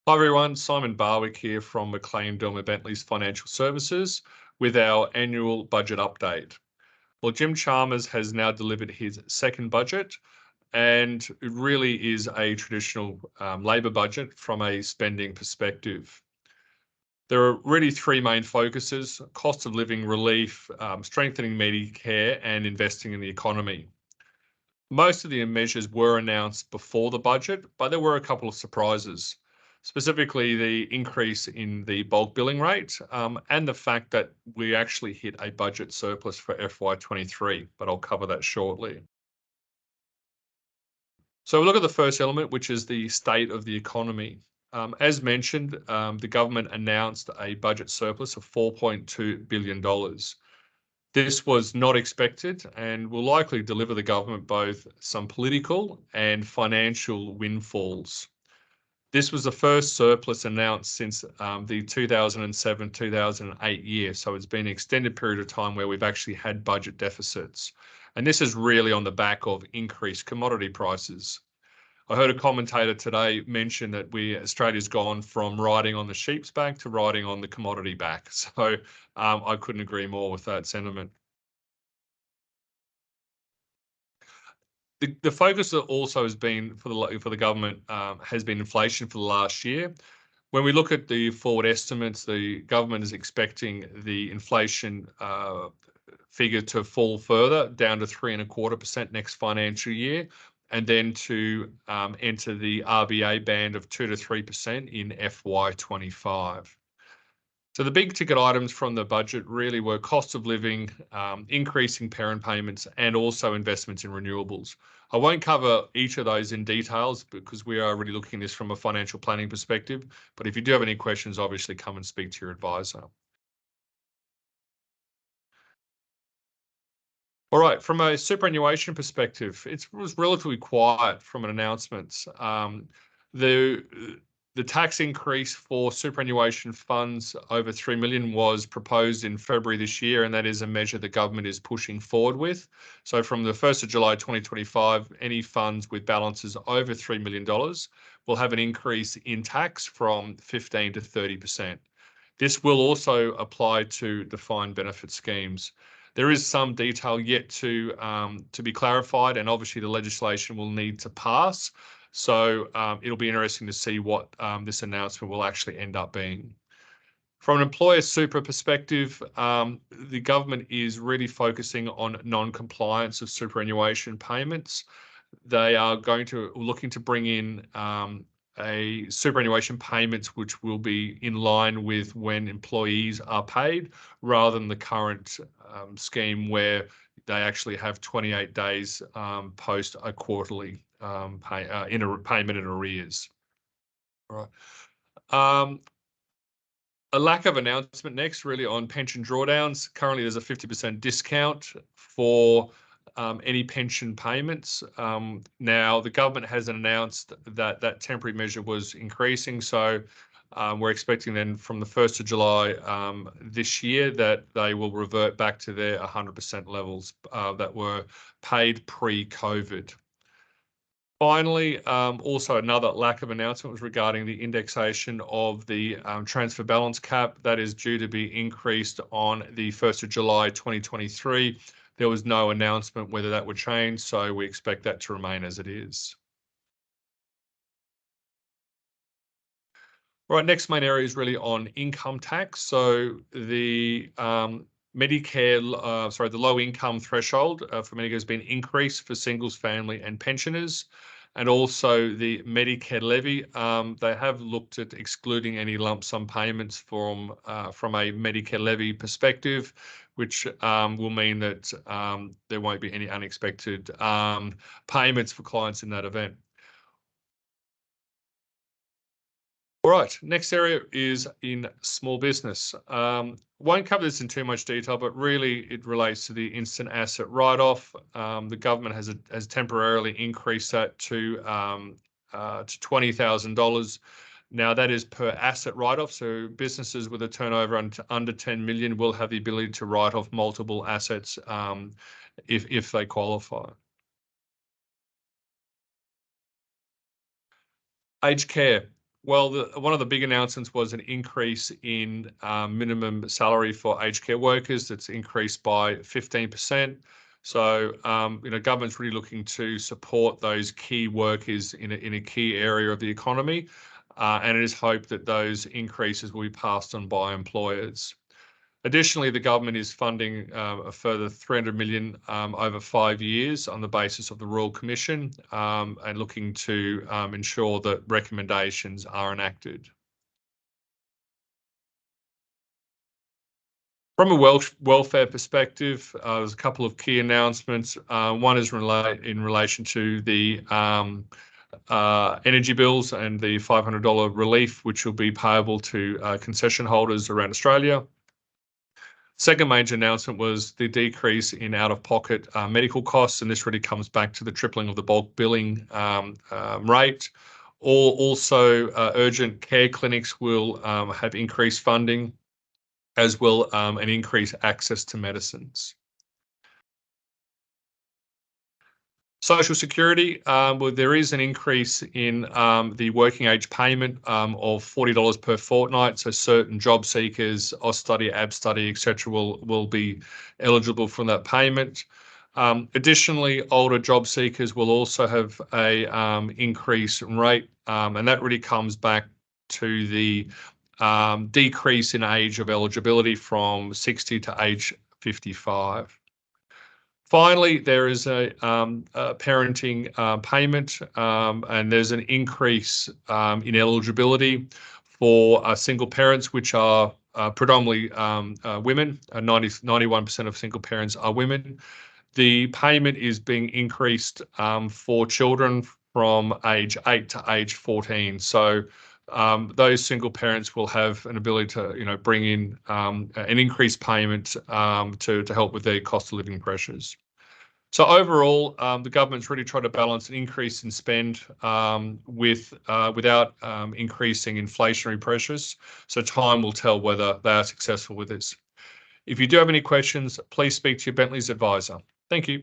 Hi everyone, Simon Barwick here from McLean, Delmo, Bentleys Financial Services with our annual budget update. Well, Jim Chalmers has now delivered his second budget, and it really is a traditional Labor budget from a spending perspective. There are really three main focuses: cost of living relief, strengthening Medicare, and investing in the economy. Most of the measures were announced before the budget, but there were a couple of surprises, specifically the increase in the bulk billing rate and the fact that we actually hit a budget surplus for FY23, but I'll cover that shortly. So we look at the first element, which is the state of the economy. As mentioned, the government announced a budget surplus of $4.2 billion. This was not expected and will likely deliver the government both some political and financial windfalls. This was the first surplus announced since the 2007-2008 year, so it's been an extended period of time where we've actually had budget deficits. And this is really on the back of increased commodity prices. I heard a commentator today mention that Australia's gone from riding on the sheep's back to riding on the commodity back. So I couldn't agree more with that sentiment. The focus also has been for the government has been inflation for the last year. When we look at the forward estimates, the government is expecting the inflation figure to fall further down to 3.25% next financial year, and then to enter the RBA band of 2 to 3% in FY25. So the big ticket items from the budget really were cost of living, increasing parent payments, and also investments in renewables. I won't cover each of those in details because we are really looking at this from a financial planning perspective. But if you do have any questions, obviously come and speak to your advisor. All right, from a superannuation perspective, it was relatively quiet from an announcement. The tax increase for superannuation funds over 3 million was proposed in February this year, and that is a measure the government is pushing forward with. So from the 1st of July 2025, any funds with balances over $3 million will have an increase in tax from 15 to 30%. This will also apply to defined benefit schemes. There is some detail yet to be clarified, and obviously the legislation will need to pass. So it'll be interesting to see what this announcement will actually end up being. From an employer super perspective, the government is really focusing on non-compliance of superannuation payments. They are looking to bring in a superannuation payments which will be in line with when employees are paid, rather than the current scheme where they actually have 28 days post a quarterly payment in arrears. All right. A lack of announcement next, really, on pension drawdowns. Currently, there's a 50% discount for any pension payments. Now, the government has announced that that temporary measure was increasing, so we're expecting then from the 1st of July this year that they will revert back to their 100% levels that were paid pre-COVID. Finally, also another lack of announcement was regarding the indexation of the transfer balance cap that is due to be increased on the 1st of July 2023. There was no announcement whether that would change, so we expect that to remain as it is. Right, next main area is really on income tax. So the the low income threshold for Medicare has been increased for singles, family, and pensioners, and also the Medicare levy. They have looked at excluding any lump sum payments from a Medicare levy perspective, which will mean that there won't be any unexpected payments for clients in that event. All right, next area is in small business. Won't cover this in too much detail, but really it relates to the instant asset write-off. The government has temporarily increased that to $20,000. Now that is per asset write-off, so businesses with a turnover under 10 million will have the ability to write off multiple assets if they qualify. Aged care. Well, one of the big announcements was an increase in minimum salary for aged care workers. That's increased by 15%. So, government's really looking to support those key workers in a key area of the economy, and it is hoped that those increases will be passed on by employers. Additionally, the government is funding a further 300 million over 5 years on the basis of the Royal Commission, and looking to ensure that recommendations are enacted. From a welfare perspective, there's a couple of key announcements. One is in relation to the energy bills and the $500 relief, which will be payable to concession holders around Australia. Second major announcement was the decrease in out-of-pocket medical costs, and this really comes back to the tripling of the bulk billing rate. Also, urgent care clinics will have increased funding, as well and increased access to medicines. Social Security, well, there is an increase in the working age payment of $40 per fortnight. So certain job seekers, Austudy, Abstudy, etc., will be eligible for that payment. Additionally, older job seekers will also have a increase in rate, and that really comes back to the decrease in age of eligibility from 60 to age 55. Finally, there is a parenting payment, and there's an increase in eligibility for single parents, which are predominantly women. 91% of single parents are women. The payment is being increased for children from age 8 to age 14. So those single parents will have an ability to, bring in an increased payment to help with their cost of living pressures. So overall, the government's really tried to balance an increase in spend without increasing inflationary pressures. So time will tell whether they are successful with this. If you do have any questions, please speak to your Bentleys advisor. Thank you.